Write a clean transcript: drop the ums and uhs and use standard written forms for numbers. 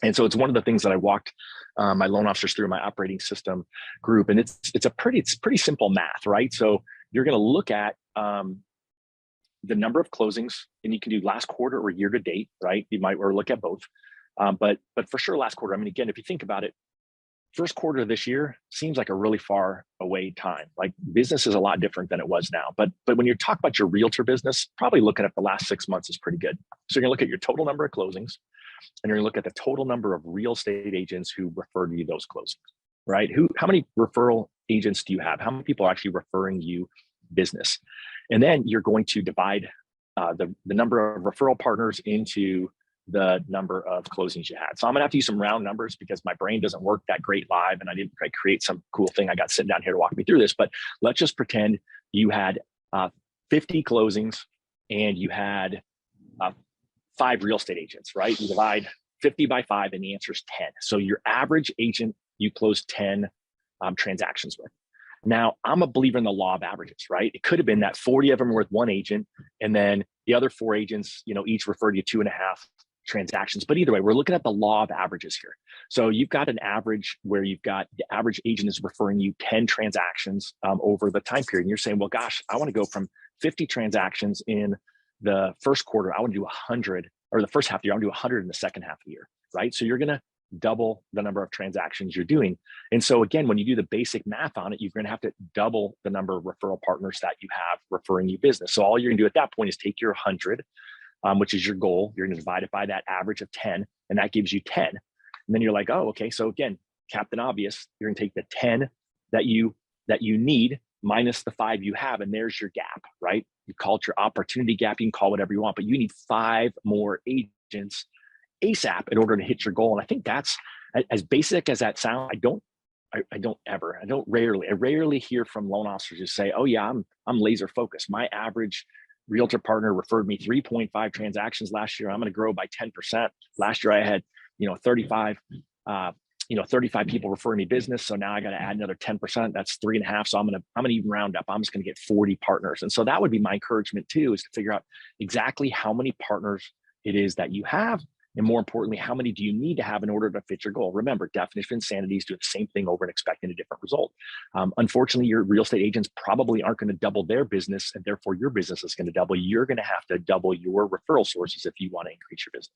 And so it's one of the things that I walked my loan officers through my operating system group, and it's pretty simple math, right? So you're going to look at the number of closings, and you can do last quarter or year to date, right? You might or look at both, but for sure last quarter. I mean, again, if you think about it, first quarter of this year seems like a really far away time. Like business is a lot different than it was now. But when you talk about your realtor business, probably looking at the last 6 months is pretty good. So you're gonna look at your total number of closings, and you're gonna look at the total number of real estate agents who referred you those closings, right? How many referral agents do you have? How many people are actually referring you business? And then you're going to divide the number of referral partners into the number of closings you had. So I'm gonna have to use some round numbers because my brain doesn't work that great live, and I didn't create some cool thing. I got sitting down here to walk me through this, but let's just pretend you had 50 closings and you had 5 real estate agents, right? You divide 50 by 5 and the answer is 10. So your average agent, you close 10 transactions with. Now, I'm a believer in the law of averages, right? It could have been that 40 of them were with one agent, and then the other 4 agents, each referred you 2.5 transactions. But either way, we're looking at the law of averages here. So you've got an average where you've got the average agent is referring you 10 transactions over the time period. And you're saying, well, gosh, I want to go from 50 transactions in the first quarter. I want to do 100, or the first half of the year. I want to do 100 in the second half of the year, right? So you're going to double the number of transactions you're doing. And so again, when you do the basic math on it, you're going to have to double the number of referral partners that you have referring you business. So all you're going to do at that point is take your 100, which is your goal. You're going to divide it by that average of 10, and that gives you 10. And then you're like, oh, okay. So again, Captain Obvious, you're going to take the 10 that you need minus the 5 you have, and there's your gap, right? You call it your opportunity gap. You can call it whatever you want, but you need 5 more agents ASAP in order to hit your goal. And I think that's, as basic as that sounds, I rarely hear from loan officers who say, oh yeah, I'm laser focused. My average realtor partner referred me 3.5 transactions last year. I'm going to grow by 10%. Last year I had, 35 people referring me business. So now I got to add another 10%. That's 3.5. So I'm going to even round up. I'm just going to get 40 partners. And so that would be my encouragement too, is to figure out exactly how many partners it is that you have. And more importantly, how many do you need to have in order to fit your goal? Remember, definition of insanity is doing the same thing over and expecting a different result. Unfortunately, your real estate agents probably aren't going to double their business, and therefore your business is going to double. You're going to have to double your referral sources if you want to increase your business.